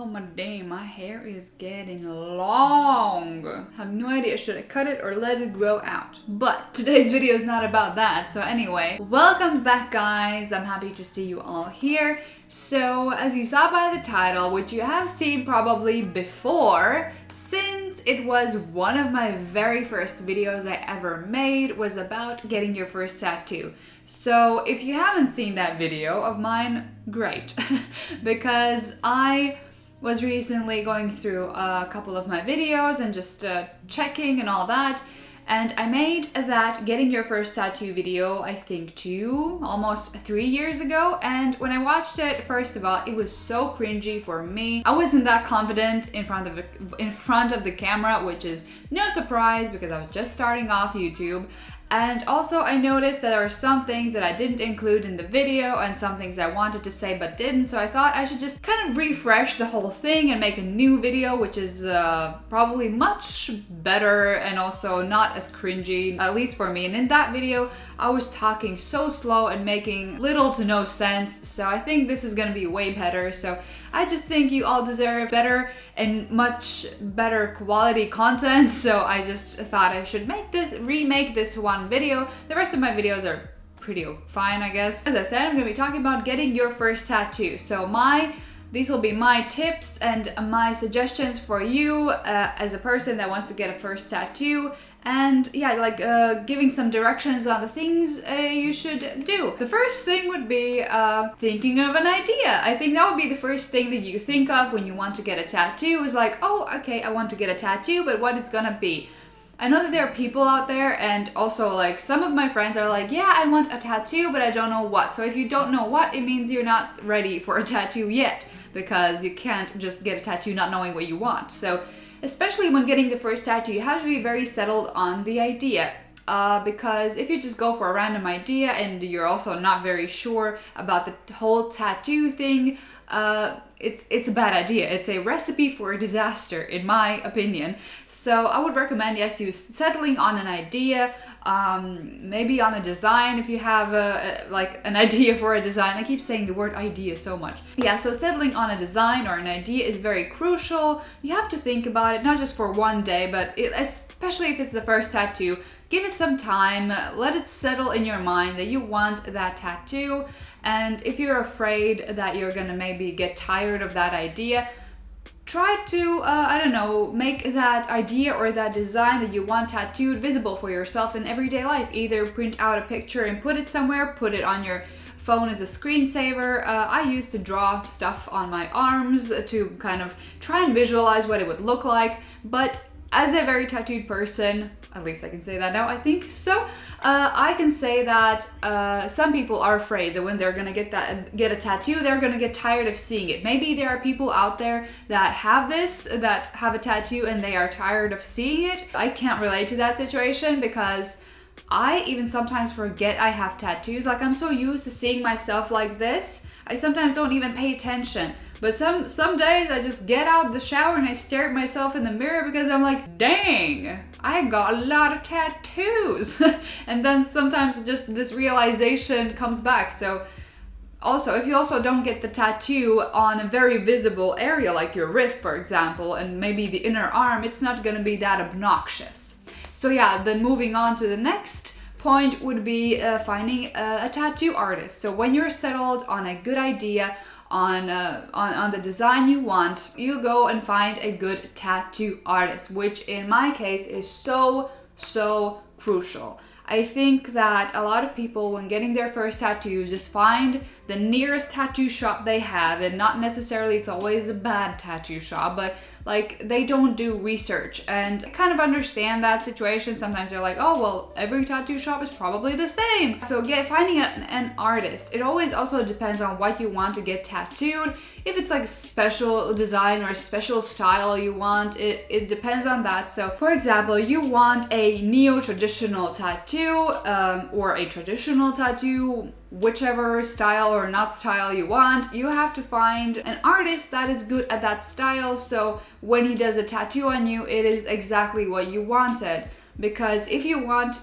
Oh my damn, my hair is getting long. I have no idea, should I cut it or let it grow out? But today's video is not about that. So anyway, welcome back guys. I'm happy to see you all here. So as you saw by the title, which you have seen probably before, since it was one of my very first videos I ever made, was about getting your first tattoo. So if you haven't seen that video of mine, great. Because I was recently going through a couple of my videos and just checking and all that. And I made that getting your first tattoo video, I think almost 3 years ago. And when I watched it, first of all, it was so cringy for me. I wasn't that confident in front of the camera, which is no surprise because I was just starting off YouTube. And also I noticed that there are some things that I didn't include in the video and some things I wanted to say but didn't, so I thought I should just kind of refresh the whole thing and make a new video, which is probably much better and also not as cringy, at least for me. And in that video I was talking so slow and making little to no sense, so I think this is gonna be way better. So I just think you all deserve better and much better quality content, so I just thought I should remake this one video. The rest of my videos are pretty fine, I guess. As I said, I'm gonna be talking about getting your first tattoo. So these will be my tips and my suggestions for you as a person that wants to get a first tattoo. And yeah, like giving some directions on the things you should do. The first thing would be thinking of an idea. I think that would be the first thing that you think of when you want to get a tattoo, is like, oh, okay, I want to get a tattoo, but what it's gonna be. I know that there are people out there, and also like some of my friends are like, yeah, I want a tattoo, but I don't know what. So if you don't know what, it means you're not ready for a tattoo yet, because you can't just get a tattoo not knowing what you want. So especially when getting the first tattoo, you have to be very settled on the idea. Because if you just go for a random idea and you're also not very sure about the whole tattoo thing, it's a bad idea. It's a recipe for a disaster, in my opinion. So I would recommend, yes, you settling on an idea, maybe on a design if you have like an idea for a design. I keep saying the word idea so much. Yeah, so settling on a design or an idea is very crucial. You have to think about it, not just for one day, but especially if it's the first tattoo. Give it some time, let it settle in your mind that you want that tattoo. And if you're afraid that you're gonna maybe get tired of that idea, try to, I don't know, make that idea or that design that you want tattooed visible for yourself in everyday life. Either print out a picture and put it somewhere, put it on your phone as a screensaver. I used to draw stuff on my arms to kind of try and visualize what it would look like, but as a very tattooed person, at least I can say that now, I think so, I can say that some people are afraid that when they're gonna get a tattoo, they're gonna get tired of seeing it. Maybe there are people out there that have a tattoo and they are tired of seeing it. I can't relate to that situation because I even sometimes forget I have tattoos. Like, I'm so used to seeing myself like this, I sometimes don't even pay attention. But some days I just get out the shower and I stare at myself in the mirror because I'm like, dang, I got a lot of tattoos. And then sometimes just this realization comes back. So also, if you also don't get the tattoo on a very visible area, like your wrist, for example, and maybe the inner arm, it's not gonna be that obnoxious. So yeah, then moving on to the next point would be finding a tattoo artist. So when you're settled on a good idea, on the design you want, you go and find a good tattoo artist, which in my case is so crucial. I think that a lot of people, when getting their first tattoos, just find the nearest tattoo shop they have, and not necessarily it's always a bad tattoo shop, but like they don't do research. And I kind of understand that situation. Sometimes they're like, oh well, every tattoo shop is probably the same. So finding an artist, it always also depends on what you want to get tattooed. If it's like a special design or a special style you want, it depends on that. So for example, you want a neo-traditional tattoo or a traditional tattoo, whichever style or not style you want, you have to find an artist that is good at that style, so when he does a tattoo on you, it is exactly what you wanted. Because if you want,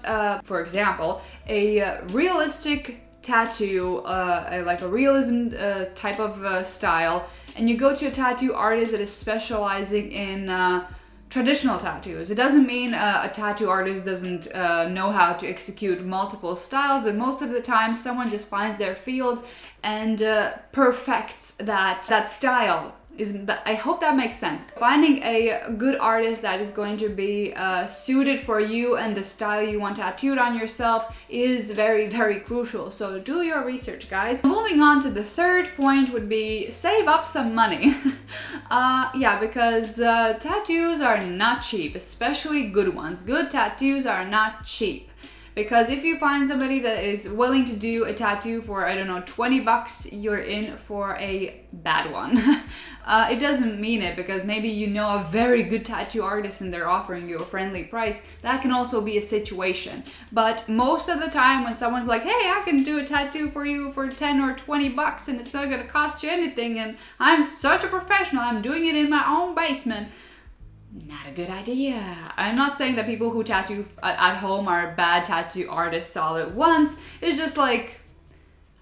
for example, a realistic tattoo, like a realism type of style, and you go to a tattoo artist that is specializing in traditional tattoos. It doesn't mean a tattoo artist doesn't know how to execute multiple styles, but most of the time someone just finds their field and perfects that style. I hope that makes sense. Finding a good artist that is going to be suited for you and the style you want tattooed on yourself is very, very crucial. So do your research, guys. Moving on to the third point would be save up some money. Yeah, because tattoos are not cheap, especially good ones. Good tattoos are not cheap. Because if you find somebody that is willing to do a tattoo for, I don't know, 20 bucks, you're in for a bad one. It doesn't mean it, because maybe you know a very good tattoo artist and they're offering you a friendly price. That can also be a situation. But most of the time when someone's like, hey, I can do a tattoo for you for 10 or 20 bucks and it's not gonna cost you anything and I'm such a professional, I'm doing it in my own basement. Not a good idea. I'm not saying that people who tattoo at home are bad tattoo artists all at once. It's just like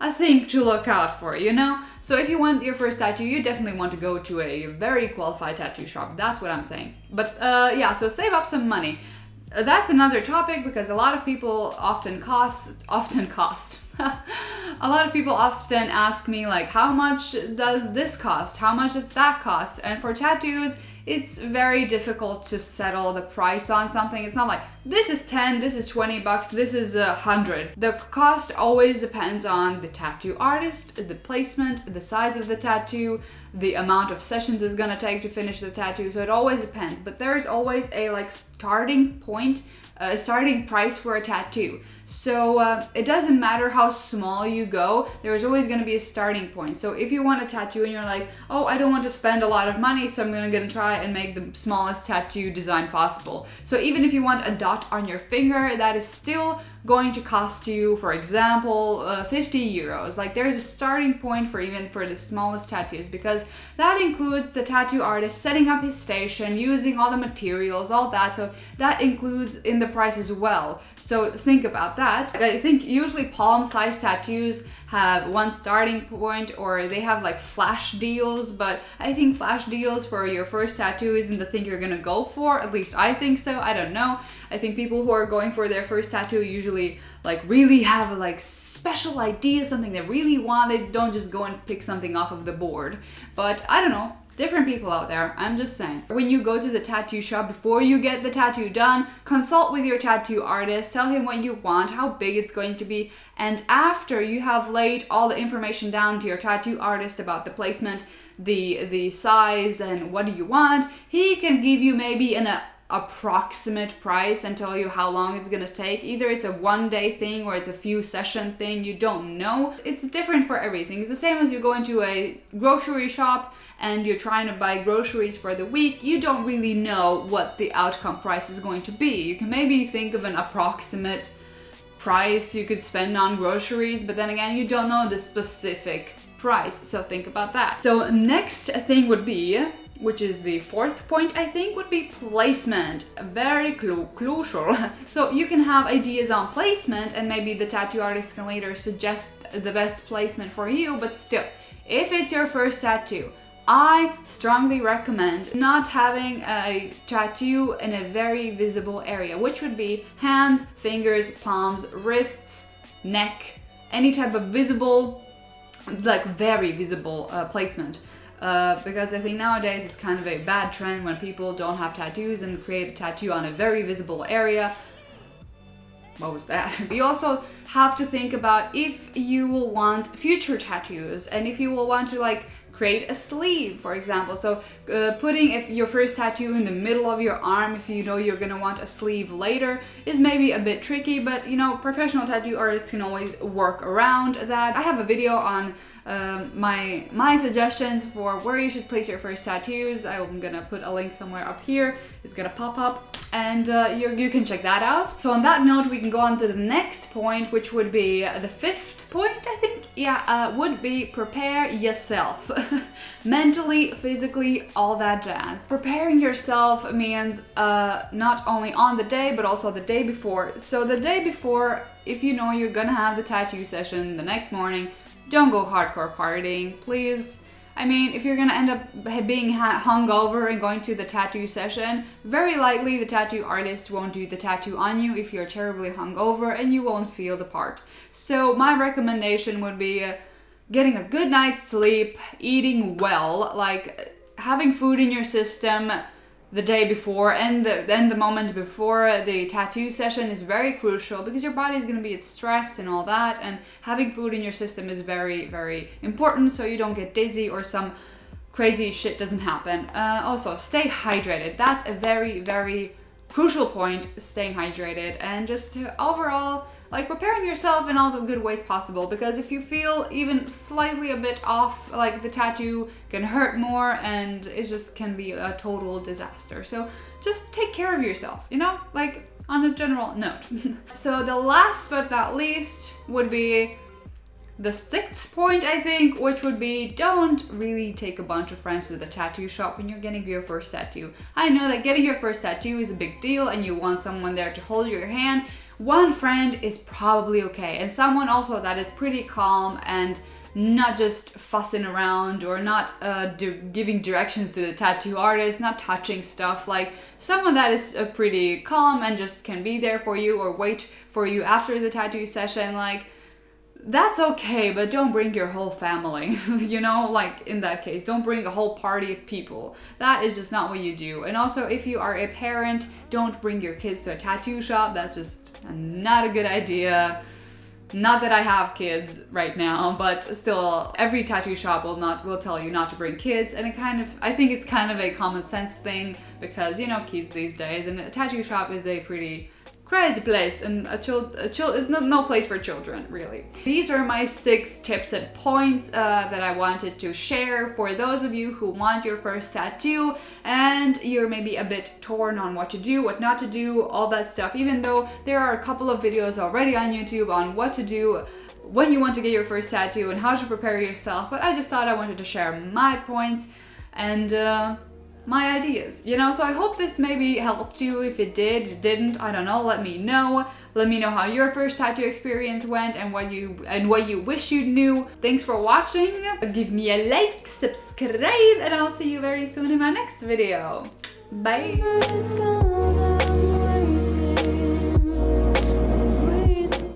a thing to look out for, you know? So if you want your first tattoo, you definitely want to go to a very qualified tattoo shop. That's what I'm saying. But yeah, so save up some money. That's another topic, because a lot of people often cost. A lot of people often ask me, like, how much does this cost? How much does that cost? And for tattoos, it's very difficult to settle the price on something. It's not like, this is 10, this is 20 bucks, this is 100. The cost always depends on the tattoo artist, the placement, the size of the tattoo, the amount of sessions it's gonna take to finish the tattoo. So it always depends. But there's always a starting point, a starting price for a tattoo. So it doesn't matter how small you go, there's always going to be a starting point. So if you want a tattoo and you're like, oh, I don't want to spend a lot of money, so I'm gonna try and make the smallest tattoo design possible. So even if you want a dot on your finger, that is still going to cost you, for example, 50 euros. Like, there's a starting point for even for the smallest tattoos, because that includes the tattoo artist setting up his station, using all the materials, all that. So that includes in the price as well. So think about that. I think usually palm-sized tattoos have one starting point, or they have like flash deals, but I think flash deals for your first tattoo isn't the thing you're gonna go for. At least I think so. I don't know. I think people who are going for their first tattoo usually like really have a like special idea, something they really want. They don't just go and pick something off of the board. But I don't know. Different people out there, I'm just saying. When you go to the tattoo shop, before you get the tattoo done, consult with your tattoo artist, tell him what you want, how big it's going to be, and after you have laid all the information down to your tattoo artist about the placement, the size, and what do you want, he can give you maybe an approximate price and tell you how long it's gonna take. Either it's a one-day thing or it's a few session thing, you don't know. It's different for everything. It's the same as you go into a grocery shop and you're trying to buy groceries for the week. You don't really know what the outcome price is going to be. You can maybe think of an approximate price you could spend on groceries, but then again, you don't know the specific price, so think about that. So next thing would be, which is the fourth point, I think, would be placement. Very crucial. So you can have ideas on placement and maybe the tattoo artist can later suggest the best placement for you, but still, if it's your first tattoo, I strongly recommend not having a tattoo in a very visible area, which would be hands, fingers, palms, wrists, neck, any type of visible, like very visible placement. Because I think nowadays it's kind of a bad trend when people don't have tattoos and create a tattoo on a very visible area. What was that? You also have to think about if you will want future tattoos and if you will want to like create a sleeve, for example. So putting if your first tattoo in the middle of your arm, if you know you're gonna want a sleeve later, is maybe a bit tricky, but you know, professional tattoo artists can always work around that. I have a video on my suggestions for where you should place your first tattoos. I'm gonna put a link somewhere up here. It's gonna pop up and you can check that out. So on that note, we can go on to the next point, which would be the fifth point, I think. Yeah, would be prepare yourself. Mentally, physically, all that jazz. Preparing yourself means not only on the day, but also the day before. So the day before, if you know you're gonna have the tattoo session the next morning, don't go hardcore partying, please. I mean, if you're gonna end up being hungover and going to the tattoo session, very likely the tattoo artist won't do the tattoo on you if you're terribly hungover and you won't feel the part. So my recommendation would be getting a good night's sleep, eating well, like having food in your system the day before and then the moment before the tattoo session is very crucial because your body is going to be at stress and all that, and having food in your system is very, very important so you don't get dizzy or some crazy shit doesn't happen. Also, stay hydrated. That's a very, very crucial point, staying hydrated, and just overall like preparing yourself in all the good ways possible, because if you feel even slightly a bit off, like the tattoo can hurt more and it just can be a total disaster. So just take care of yourself, you know, like on a general note. So the last but not least would be the 6th point, I think, which would be don't really take a bunch of friends to the tattoo shop when you're getting your first tattoo. I know that getting your first tattoo is a big deal and you want someone there to hold your hand. One friend is probably okay, and someone also that is pretty calm and not just fussing around or not giving directions to the tattoo artist, not touching stuff, like someone that is pretty calm and just can be there for you or wait for you after the tattoo session. Like, that's okay, but don't bring your whole family, you know, like in that case, don't bring a whole party of people. That is just not what you do. And also, if you are a parent, don't bring your kids to a tattoo shop. That's just not a good idea. Not that I have kids right now, but still, every tattoo shop will tell you not to bring kids, and I think it's kind of a common sense thing because, you know, kids these days, and a tattoo shop is a pretty crazy place, and it's no place for children, really. These are my 6 tips and points that I wanted to share for those of you who want your first tattoo and you're maybe a bit torn on what to do, what not to do, all that stuff, even though there are a couple of videos already on YouTube on what to do when you want to get your first tattoo and how to prepare yourself. But I just thought I wanted to share my points and my ideas, you know. So I hope this maybe helped you. If it didn't, I don't know, let me know. Let me know how your first tattoo experience went and what you wish you knew. Thanks for watching. Give me a like, subscribe, and I'll see you very soon in my next video. Bye.